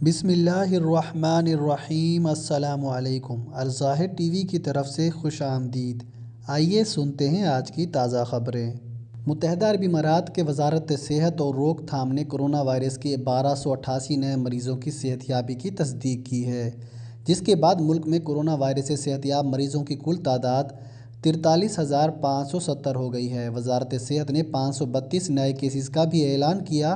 بسم اللہ الرحمن الرحیم۔ السلام علیکم۔ الظاہر ٹی وی کی طرف سے خوش آمدید۔ آئیے سنتے ہیں آج کی تازہ خبریں۔ متحدہ عرب امارات کے وزارت صحت اور روک تھام نے کرونا وائرس کے 1288 نئے مریضوں کی صحت یابی کی تصدیق کی ہے، جس کے بعد ملک میں کرونا وائرس سے صحت یاب مریضوں کی کل تعداد 43,570 ہو گئی ہے۔ وزارت صحت نے 532 نئے کیسز کا بھی اعلان کیا،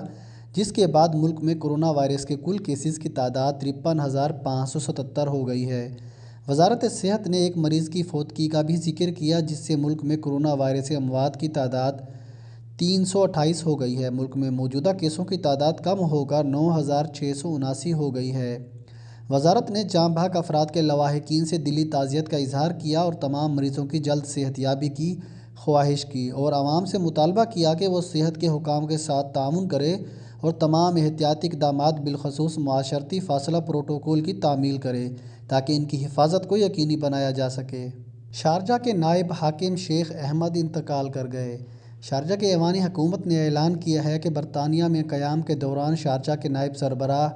جس کے بعد ملک میں کرونا وائرس کے کل کیسز کی تعداد 53,577 ہو گئی ہے۔ وزارت صحت نے ایک مریض کی فوتگی کا بھی ذکر کیا، جس سے ملک میں کرونا وائرس سے اموات کی تعداد 328 ہو گئی ہے۔ ملک میں موجودہ کیسوں کی تعداد کم ہوکر 9,679 ہو گئی ہے۔ وزارت نے جاں بحق افراد کے لواحقین سے دلی تعزیت کا اظہار کیا اور تمام مریضوں کی جلد صحت یابی کی خواہش کی، اور عوام سے مطالبہ کیا کہ وہ صحت کے حکام کے ساتھ تعاون کریں اور تمام احتیاطی اقدامات بالخصوص معاشرتی فاصلہ پروٹوکول کی تعمیل کریں تاکہ ان کی حفاظت کو یقینی بنایا جا سکے۔ شارجہ کے نائب حاکم شیخ احمد انتقال کر گئے۔ شارجہ کے ایوان حکومت نے اعلان کیا ہے کہ برطانیہ میں قیام کے دوران شارجہ کے نائب سربراہ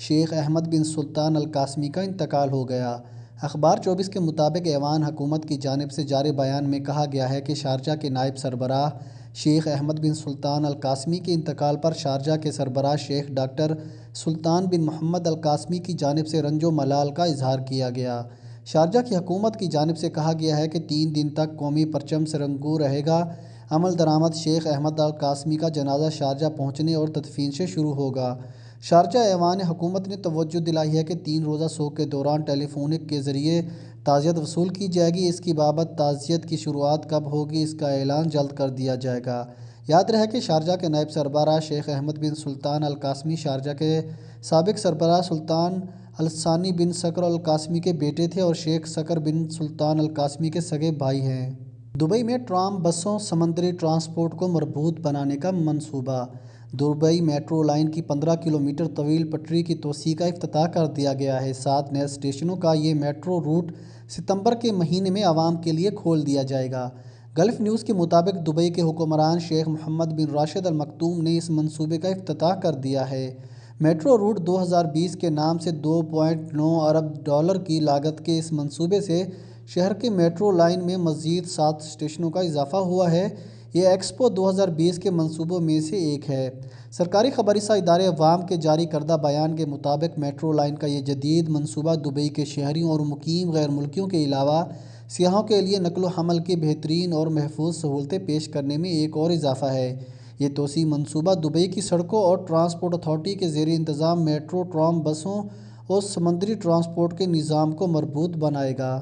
شیخ احمد بن سلطان القاسمی کا انتقال ہو گیا۔ اخبار 24 کے مطابق ایوان حکومت کی جانب سے جاری بیان میں کہا گیا ہے کہ شارجہ کے نائب سربراہ شیخ احمد بن سلطان القاسمی کے انتقال پر شارجہ کے سربراہ شیخ ڈاکٹر سلطان بن محمد القاسمی کی جانب سے رنج و ملال کا اظہار کیا گیا۔ شارجہ کی حکومت کی جانب سے کہا گیا ہے کہ 3 دن تک قومی پرچم سرنگوں رہے گا۔ عمل درآمد شیخ احمد القاسمی کا جنازہ شارجہ پہنچنے اور تدفین سے شروع ہوگا۔ شارجہ ایوان حکومت نے توجہ دلائی ہے کہ 3 روزہ سوگ کے دوران ٹیلی فونک کے ذریعے تعزیت وصول کی جائے گی۔ اس کی بابت تعزیت کی شروعات کب ہوگی، اس کا اعلان جلد کر دیا جائے گا۔ یاد رہے کہ شارجہ کے نائب سربراہ شیخ احمد بن سلطان القاسمی شارجہ کے سابق سربراہ سلطان الثانی بن صقر القاسمی کے بیٹے تھے اور شیخ صقر بن سلطان القاسمی کے سگے بھائی ہیں۔ دبئی میں ٹرام بسوں سمندری ٹرانسپورٹ کو مربوط بنانے کا منصوبہ۔ دبئی میٹرو لائن کی 15 کلومیٹر طویل پٹری کی توسیع کا افتتاح کر دیا گیا ہے۔ 7 نئے اسٹیشنوں کا یہ میٹرو روٹ ستمبر کے مہینے میں عوام کے لیے کھول دیا جائے گا۔ گلف نیوز کے مطابق دبئی کے حکمران شیخ محمد بن راشد المکتوم نے اس منصوبے کا افتتاح کر دیا ہے۔ میٹرو روٹ 2020 کے نام سے $2.9 ارب کی لاگت کے اس منصوبے سے شہر کے میٹرو لائن میں مزید 7 اسٹیشنوں کا اضافہ ہوا ہے۔ یہ ایکسپو 2020 کے منصوبوں میں سے ایک ہے۔ سرکاری خبر رساں ادارے عوام کے جاری کردہ بیان کے مطابق میٹرو لائن کا یہ جدید منصوبہ دبئی کے شہریوں اور مقیم غیر ملکیوں کے علاوہ سیاحوں کے لیے نقل و حمل کی بہترین اور محفوظ سہولتیں پیش کرنے میں ایک اور اضافہ ہے۔ یہ توسیعی منصوبہ دبئی کی سڑکوں اور ٹرانسپورٹ اتھارٹی کے زیر انتظام میٹرو، ٹرام بسوں اور سمندری ٹرانسپورٹ کے نظام کو مربوط بنائے گا۔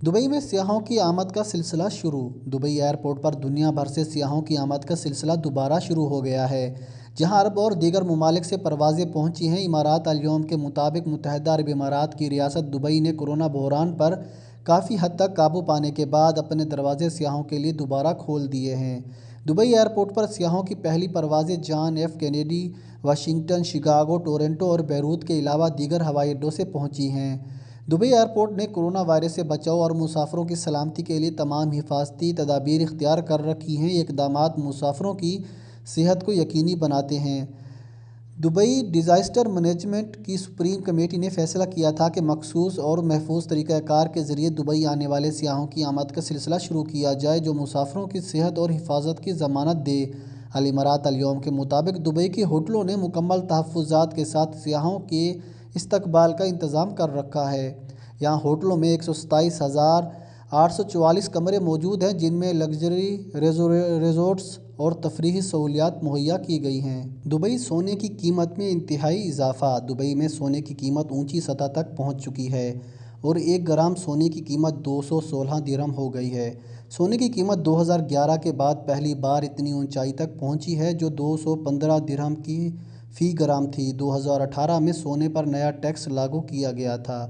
دبئی میں سیاحوں کی آمد کا سلسلہ شروع۔ دبئی ایئرپورٹ پر دنیا بھر سے سیاحوں کی آمد کا سلسلہ دوبارہ شروع ہو گیا ہے، جہاں عرب اور دیگر ممالک سے پروازیں پہنچی ہیں۔ امارات الیوم کے مطابق متحدہ عرب امارات کی ریاست دبئی نے کورونا بحران پر کافی حد تک قابو پانے کے بعد اپنے دروازے سیاحوں کے لیے دوبارہ کھول دیے ہیں۔ دبئی ایئرپورٹ پر سیاحوں کی پہلی پروازیں John F Kennedy, Washington, Chicago, Toronto اور بیروت کے علاوہ دیگر ہوائی اڈوں سے پہنچی ہیں۔ دبئی ایئرپورٹ نے کرونا وائرس سے بچاؤ اور مسافروں کی سلامتی کے لیے تمام حفاظتی تدابیر اختیار کر رکھی ہیں۔ یہ اقدامات مسافروں کی صحت کو یقینی بناتے ہیں۔ دبئی ڈیزاسٹر مینجمنٹ کی سپریم کمیٹی نے فیصلہ کیا تھا کہ مخصوص اور محفوظ طریقہ کار کے ذریعے دبئی آنے والے سیاحوں کی آمد کا سلسلہ شروع کیا جائے، جو مسافروں کی صحت اور حفاظت کی ضمانت دے۔ الامارات الیوم کے مطابق دبئی کے ہوٹلوں نے مکمل تحفظات کے ساتھ سیاحوں کے استقبال کا انتظام کر رکھا ہے۔ یہاں ہوٹلوں میں 127,844 کمرے موجود ہیں، جن میں لگژری ریزورٹس اور تفریحی سہولیات مہیا کی گئی ہیں۔ دبئی سونے کی قیمت میں انتہائی اضافہ۔ دبئی میں سونے کی قیمت اونچی سطح تک پہنچ چکی ہے اور 1 گرام سونے کی قیمت 216 درہم ہو گئی ہے۔ سونے کی قیمت 2011 کے بعد پہلی بار اتنی اونچائی تک پہنچی ہے، جو 215 درہم کی فی گرام تھی۔ 2018 میں سونے پر نیا ٹیکس لاگو کیا گیا تھا۔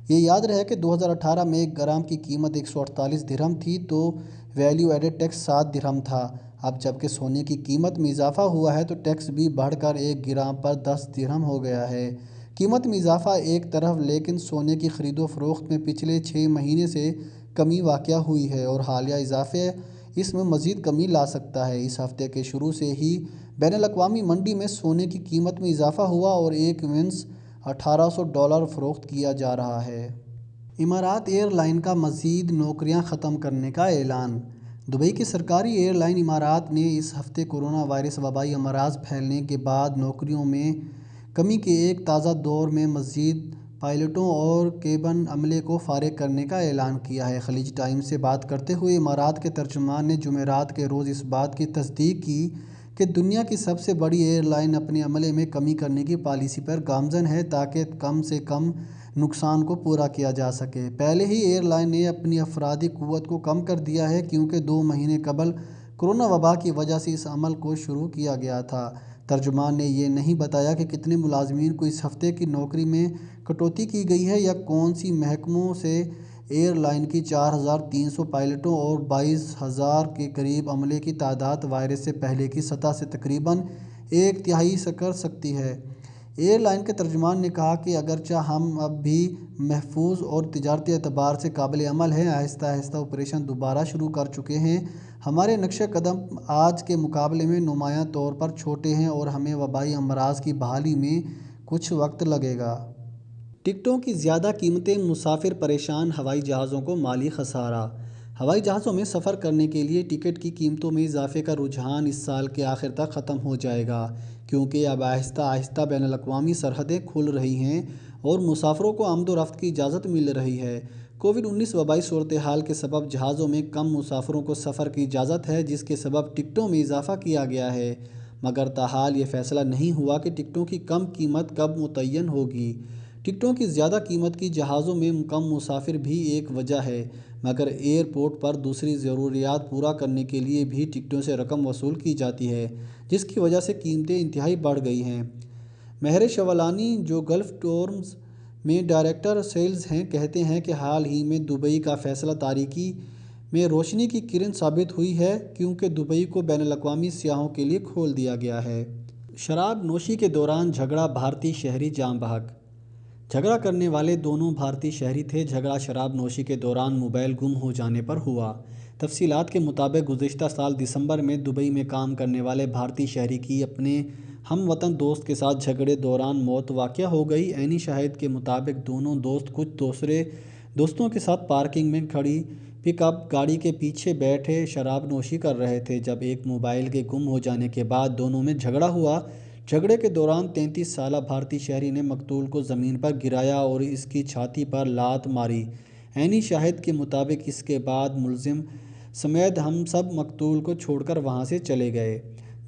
یہ یاد رہے کہ 2018 میں 1 گرام کی قیمت 148 درہم تھی تو ویلیو ایڈڈ ٹیکس 7 درہم تھا۔ اب جبکہ سونے کی قیمت میں اضافہ ہوا ہے تو ٹیکس بھی بڑھ کر 1 گرام پر 10 درہم ہو گیا ہے۔ قیمت میں اضافہ ایک طرف، لیکن سونے کی خرید و فروخت میں پچھلے 6 مہینے سے کمی واقع ہوئی ہے اور حالیہ اضافے اس میں مزید کمی لا سکتا ہے۔ اس ہفتے کے شروع سے ہی بین الاقوامی منڈی میں سونے کی قیمت میں اضافہ ہوا اور 1 اونس $1800 فروخت کیا جا رہا ہے۔ امارات ایئر لائن کا مزید نوکریاں ختم کرنے کا اعلان۔ دبئی کی سرکاری ایئر لائن امارات نے اس ہفتے کورونا وائرس وبائی امراض پھیلنے کے بعد نوکریوں میں کمی کے ایک تازہ دور میں مزید پائلٹوں اور کیبن عملے کو فارغ کرنے کا اعلان کیا ہے۔ خلیج ٹائمز سے بات کرتے ہوئے امارات کے ترجمان نے جمعرات کے روز اس بات کی تصدیق کی کہ دنیا کی سب سے بڑی ایئر لائن اپنے عملے میں کمی کرنے کی پالیسی پر گامزن ہے تاکہ کم سے کم نقصان کو پورا کیا جا سکے۔ پہلے ہی ایئر لائن نے اپنی افرادی قوت کو کم کر دیا ہے کیونکہ 2 مہینے قبل کورونا وبا کی وجہ سے اس عمل کو شروع کیا گیا تھا۔ ترجمان نے یہ نہیں بتایا کہ کتنے ملازمین کو اس ہفتے کی نوکری میں کٹوتی کی گئی ہے یا کون سی محکموں سے۔ ایئر لائن کی 4300 پائلٹوں اور 22,000 کے قریب عملے کی تعداد وائرس سے پہلے کی سطح سے تقریباً 1/3 سے کر سکتی ہے۔ ایئر لائن کے ترجمان نے کہا کہ اگرچہ ہم اب بھی محفوظ اور تجارتی اعتبار سے قابل عمل ہیں، آہستہ آہستہ آپریشن دوبارہ شروع کر چکے ہیں، ہمارے نقشہ قدم آج کے مقابلے میں نمایاں طور پر چھوٹے ہیں اور ہمیں وبائی امراض کی بحالی میں کچھ وقت لگے گا۔ ٹکٹوں کی زیادہ قیمتیں، مسافر پریشان، ہوائی جہازوں کو مالی خسارہ۔ ہوائی جہازوں میں سفر کرنے کے لیے ٹکٹ کی قیمتوں میں اضافے کا رجحان اس سال کے آخر تک ختم ہو جائے گا، کیونکہ اب آہستہ آہستہ بین الاقوامی سرحدیں کھل رہی ہیں اور مسافروں کو آمد و رفت کی اجازت مل رہی ہے۔ کووڈ-19 وبائی صورتحال کے سبب جہازوں میں کم مسافروں کو سفر کی اجازت ہے، جس کے سبب ٹکٹوں میں اضافہ کیا گیا ہے، مگر تاحال یہ فیصلہ نہیں ہوا کہ ٹکٹوں کی کم قیمت کب متعین ہوگی۔ ٹکٹوں کی زیادہ قیمت کی جہازوں میں کم مسافر بھی ایک وجہ ہے، مگر ایئرپورٹ پر دوسری ضروریات پورا کرنے کے لیے بھی ٹکٹوں سے رقم وصول کی جاتی ہے، جس کی وجہ سے قیمتیں انتہائی بڑھ گئی ہیں۔ مہر شولانی، جو گلف ٹورز میں ڈائریکٹر سیلز ہیں، کہتے ہیں کہ حال ہی میں دبئی کا فیصلہ تاریکی میں روشنی کی کرن ثابت ہوئی ہے، کیونکہ دبئی کو بین الاقوامی سیاحوں کے لیے کھول دیا گیا ہے۔ شراب نوشی کے دوران جھگڑا، بھارتی شہری جاں بحق۔ جھگڑا کرنے والے دونوں بھارتی شہری تھے۔ جھگڑا شراب نوشی کے دوران موبائل گم ہو جانے پر ہوا۔ تفصیلات کے مطابق گزشتہ سال دسمبر میں دبئی میں کام کرنے والے بھارتی شہری کی اپنے ہم وطن دوست کے ساتھ جھگڑے دوران موت واقع ہو گئی۔ عینی شاہد کے مطابق دونوں دوست کچھ دوسرے دوستوں کے ساتھ پارکنگ میں کھڑی پک اپ گاڑی کے پیچھے بیٹھے شراب نوشی کر رہے تھے، جب ایک موبائل کے گم ہو جانے کے بعد دونوں میں جھگڑا ہوا۔ جھگڑے کے دوران 33 سالہ بھارتی شہری نے مقتول کو زمین پر گرایا اور اس کی چھاتی پر لات ماری۔ عینی شاہد کے مطابق اس کے بعد ملزم سمیت ہم سب مقتول کو چھوڑ کر وہاں سے چلے گئے،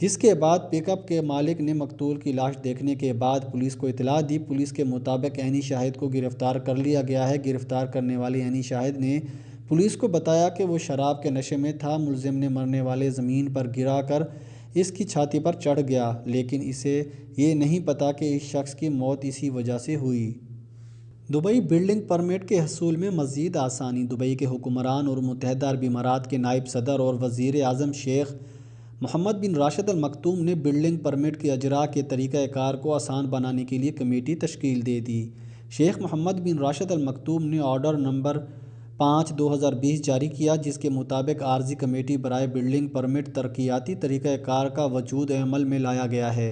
جس کے بعد پک اپ کے مالک نے مقتول کی لاش دیکھنے کے بعد پولیس کو اطلاع دی۔ پولیس کے مطابق عینی شاہد کو گرفتار کر لیا گیا ہے۔ گرفتار کرنے والے عینی شاہد نے پولیس کو بتایا کہ وہ شراب کے نشے میں تھا۔ ملزم نے مرنے والے زمین پر گرا کر اس کی چھاتی پر چڑھ گیا، لیکن اسے یہ نہیں پتا کہ اس شخص کی موت اسی وجہ سے ہوئی۔ دبئی بلڈنگ پرمٹ کے حصول میں مزید آسانی۔ دبئی کے حکمران اور متحدہ عرب امارات کے نائب صدر اور وزیر اعظم شیخ محمد بن راشد ال مکتوم نے بلڈنگ پرمٹ کے اجراء کے طریقہ کار کو آسان بنانے کے لیے کمیٹی تشکیل دے دی۔ شیخ محمد بن راشد ال مکتوم نے آرڈر نمبر 5/2020 جاری کیا، جس کے مطابق عارضی کمیٹی برائے بلڈنگ پرمٹ ترقیاتی طریقہ کار کا وجود عمل میں لایا گیا ہے،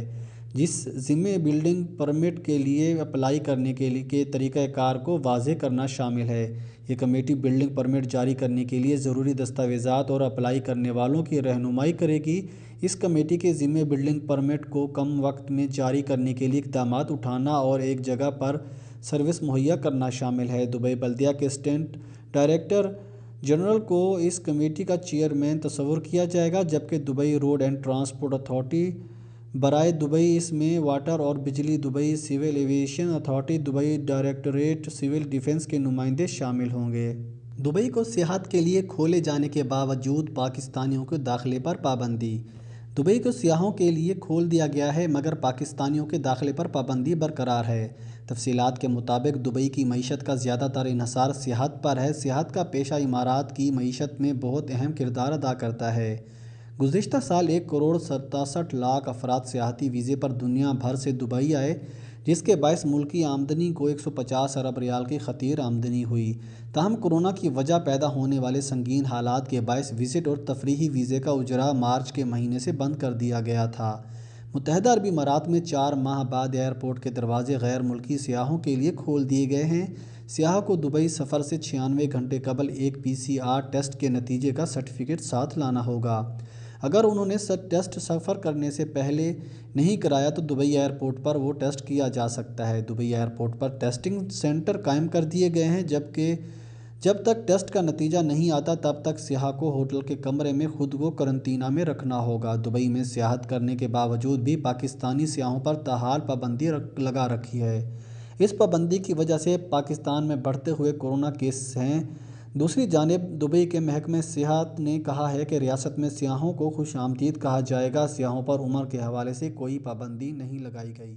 جس ضمن بلڈنگ پرمٹ کے لیے اپلائی کرنے کے طریقہ کار کو واضح کرنا شامل ہے۔ یہ کمیٹی بلڈنگ پرمٹ جاری کرنے کے لیے ضروری دستاویزات اور اپلائی کرنے والوں کی رہنمائی کرے گی۔ اس کمیٹی کے ذمہ بلڈنگ پرمٹ کو کم وقت میں جاری کرنے کے لیے اقدامات اٹھانا اور ایک جگہ پر سروس مہیا کرنا شامل ہے۔ دبئی بلدیہ کے اسسٹنٹ ڈائریکٹر جنرل کو اس کمیٹی کا چیئرمین تصور کیا جائے گا، جبکہ Dubai road and transport authority برائے دبئی، اس میں واٹر اور بجلی، Dubai civil aviation authority, Dubai directorate civil defence کے نمائندے شامل ہوں گے۔ دبئی کو سیاحت کے لیے کھولے جانے کے باوجود پاکستانیوں کے داخلے پر پابندی۔ دبئی کو سیاحوں کے لیے کھول دیا گیا ہے، مگر پاکستانیوں کے داخلے پر پابندی برقرار ہے۔ تفصیلات کے مطابق دبئی کی معیشت کا زیادہ تر انحصار سیاحت پر ہے۔ سیاحت کا پیشہ امارات کی معیشت میں بہت اہم کردار ادا کرتا ہے۔ گزشتہ سال 1.67 کروڑ افراد سیاحتی ویزے پر دنیا بھر سے دبئی آئے، جس کے باعث ملکی آمدنی کو 150 ارب ریال کی خطیر آمدنی ہوئی۔ تاہم کورونا کی وجہ پیدا ہونے والے سنگین حالات کے باعث وزٹ اور تفریحی ویزے کا اجراء مارچ کے مہینے سے بند کر دیا گیا تھا۔ متحدہ عرب امارات میں 4 ماہ بعد ایئرپورٹ کے دروازے غیر ملکی سیاحوں کے لیے کھول دیے گئے ہیں۔ سیاحوں کو دبئی سفر سے 96 گھنٹے قبل ایک PCR ٹیسٹ کے نتیجے کا سرٹیفکیٹ ساتھ لانا ہوگا۔ اگر انہوں نے ٹیسٹ سفر کرنے سے پہلے نہیں کرایا تو دبئی ایئرپورٹ پر وہ ٹیسٹ کیا جا سکتا ہے۔ دبئی ایئرپورٹ پر ٹیسٹنگ سینٹر قائم کر دیے گئے ہیں، جب تک ٹیسٹ کا نتیجہ نہیں آتا تب تک سیاح کو ہوٹل کے کمرے میں خود کو قرنطینہ میں رکھنا ہوگا۔ دبئی میں سیاحت کرنے کے باوجود بھی پاکستانی سیاحوں پر تاحال پابندی لگا رکھی ہے۔ اس پابندی کی وجہ سے پاکستان میں بڑھتے ہوئے کورونا کیسز ہیں۔ دوسری جانب دبئی کے محکمہ سیاحت نے کہا ہے کہ ریاست میں سیاحوں کو خوش آمدید کہا جائے گا۔ سیاحوں پر عمر کے حوالے سے کوئی پابندی نہیں لگائی گئی۔